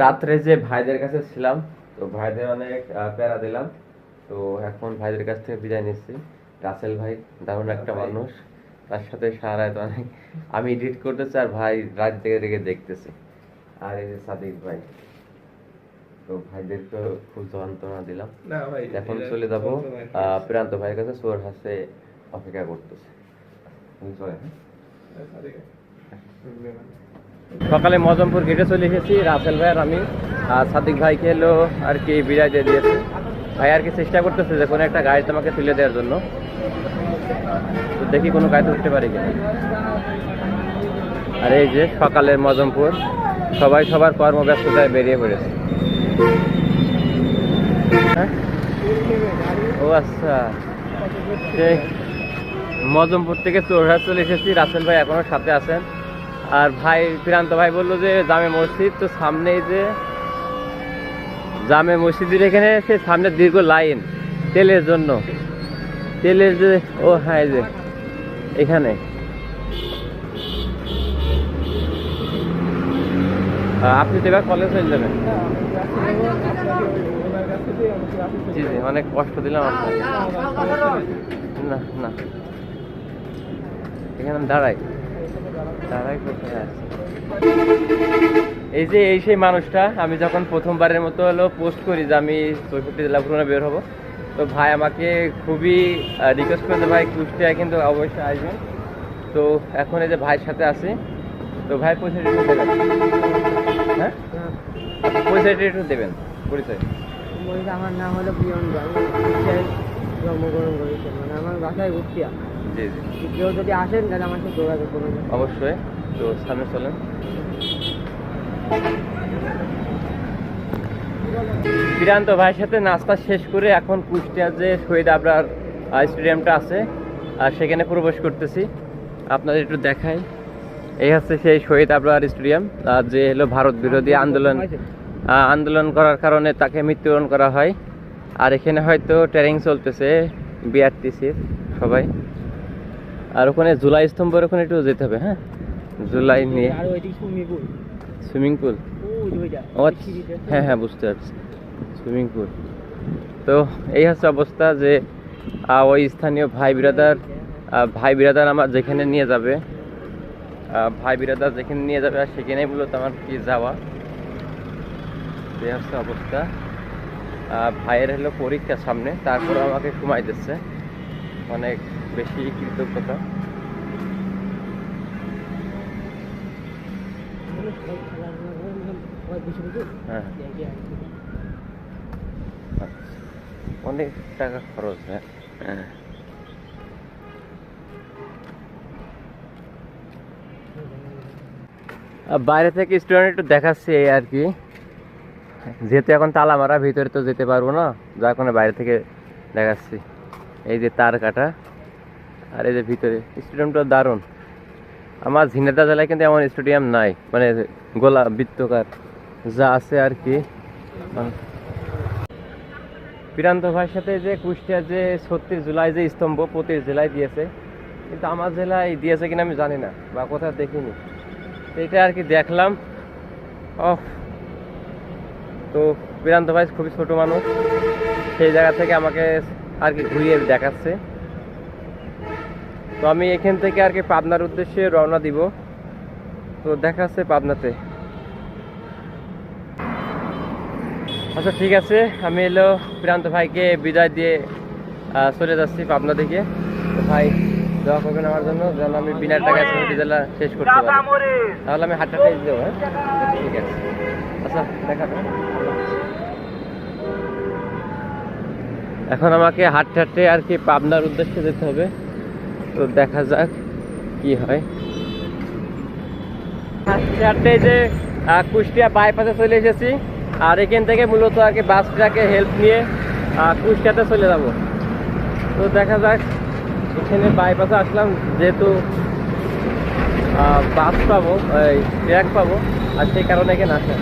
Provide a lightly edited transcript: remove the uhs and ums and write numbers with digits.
রাত্রে যে ভাইদের কাছে ছিলাম, তো ভাইদের অনেক প্যারা দিলাম। তো এখন ভাইদের কাছ থেকে বিদায় নিচ্ছি। রাসেল ভাই দারুণ একটা মানুষ, তার সাথে সারা রাত অনেক আমি এডিট করতেছি আর ভাই রাত থেকে থেকে দেখতেছি। আর এই যে সাদিক ভাই, তো ভাইদেরকে খুব যন্ত্রণা দিলাম। এখন চলে যাবো প্রান্ত ভাইয়ের কাছে, সোর হাসে অপেক্ষা করতেছে। সকালে মজমপুর গেটে চলে এসেছি, রাসেল ভাই আর আমি। সাদিক ভাইকে এলো আর কি বিদায় দিয়ে দিয়েছে। ভাই আর কি চেষ্টা করতেছে যে কোনো একটা গাড়িতে আমাকে তুলে দেওয়ার জন্য। তো দেখি কোনো গাড়িতে উঠতে পারি কিনা। আর এই যে সকালের মজমপুর, সবাই সবার কর্মব্যস্ততায় বেরিয়ে পড়েছে। ও আচ্ছা, সেই মজমপুর থেকে চোরহাট চলে এসেছি। রাসেল ভাই এখনো সাথে আছেন। আর ভাই প্রান্ত ভাই বললো যে জামে মসজিদ, তো সামনেই যে জামে মসজিদের এখানে সে সামনে দীর্ঘ লাইন তেলের জন্য, তেলের যে ও হ্যাঁ যে এখানে আপনি তো এবার কলেজ হয়ে যাবেন। জি জি, অনেক কষ্ট দিলাম আপনাকে। না না, এখানে দাঁড়াই কোথায় আছে? এই যে এই সেই মানুষটা, আমি যখন প্রথমবারের মতো হলো পোস্ট করি যে আমি 64 জেলা ভ্রমণে বের হবো, তো ভাই আমাকে খুবই রিকোয়েস্ট করেছে ভাই কুষ্টিয়ায় কিন্তু অবশ্যই আসবেন। তো এখন এই যে ভাইয়ের সাথে আছি, তো ভাই পরিচয়টা একটু দেবেন। হ্যাঁ, পরিচয়টা একটু দেবেন। পরিচয় আমার নাম হলো প্রিয়ন ভাই, কুষ্টিয়ায় জন্মগ্রহণ করেছে, মানে আমার বাসায় কুষ্টিয়া। জি জি, কেউ যদি আসেন তাহলে আমার সাথে যোগাযোগ করবেন অবশ্যই। তো সামনে চলেন। প্রান্ত ভাইয়ের সাথে নাস্তা শেষ করে এখন কুষ্টিয়ার যে শহীদ আবরার স্টেডিয়ামটা আছে আর সেখানে প্রবেশ করতেছি। আপনাদের একটু দেখাই, এই হচ্ছে সেই শহীদ আবরার স্টেডিয়াম, যে হলো ভারত বিরোধী আন্দোলন করার কারণে তাকে মৃত্যুবরণ করা হয়। আর এখানে হয়তো ট্রেনিং চলতেছে বিআরটিসির সবাই। আর ওখানে জুলাই স্তম্ভের ওখানে একটু যেতে হবে। হ্যাঁ, জুলাই নিয়ে সুইমিং পুল। হ্যাঁ হ্যাঁ, বুঝতে পারছি, সুইমিং পুল। তো এই হচ্ছে অবস্থা যে ওই স্থানীয় ভাই বিরাদার আমার যেখানে নিয়ে যাবে, আর সেখানেই মূলত আমার কি যাওয়া। এই হচ্ছে অবস্থা। ভাইয়ের হলো পরীক্ষা সামনে, তারপর আমাকে সময় দিচ্ছে, অনেক বেশি কৃতজ্ঞতা। হ্যাঁ, অনেক টাকা খরচ। হ্যাঁ, বাইরে থেকে স্টুডেন্ট একটু দেখাচ্ছি এই আর কি, যেহেতু এখন তালা মারা, ভিতরে তো যেতে পারবো না, যার কারণে বাইরে থেকে দেখাচ্ছি। এই যে তার কাটা, আর এই যে ভিতরে স্টেডিয়ামটা দারুণ। আমার ঝিনাইদহ জেলায় কিন্তু এমন স্টেডিয়াম নাই, মানে গোলা বৃত্তকার যা আছে আর কি। প্রান্ত ভাইয়ের সাথে যে কুষ্টিয়ার যে 36 জুলাই যে স্তম্ভ প্রতি জেলায় দিয়েছে, কিন্তু আমার জেলায় দিয়েছে কিনা আমি জানি না বা কোথাও দেখিনি। তো এটা আর কি দেখলাম। তো প্রান্ত ভাই খুবই ছোট মানুষ, সেই জায়গা থেকে আমাকে আর কি ঘুরিয়ে দেখাচ্ছে। তো আমি এখান থেকে আর কি পাবনার উদ্দেশ্যে রওনা দিব। তো দেখাচ্ছে পাবনাতে। আচ্ছা ঠিক আছে, আমি এলো প্রান্ত ভাইকে বিদায় দিয়ে চলে যাচ্ছি পাবনা দিকে। তো ভাই দোয়া করবেন আমার জন্য, যেন আমি বিনা টাকায় 64 জেলা শেষ করতে পারি। তাহলে আমি হাটটাটাই দেবো। হ্যাঁ ঠিক আছে, আচ্ছা দেখা। এখন আমাকে হাঁটতে আর কি পাবনার উদ্দেশ্যে যেতে হবে। তো দেখা যাক কি হয়। হাঁটতে যে কুষ্টিয়া বাইপাসে চলে এসেছি, আর এখান থেকে মূলত আর কি বাস ট্রাকে হেল্প নিয়ে কুষ্টিয়াতে চলে যাব। তো দেখা যাক, এখানে বাইপাসে আসলাম যেহেতু বাস পাবো, ট্রাক পাবো, আর সেই কারণে এখানে আসা।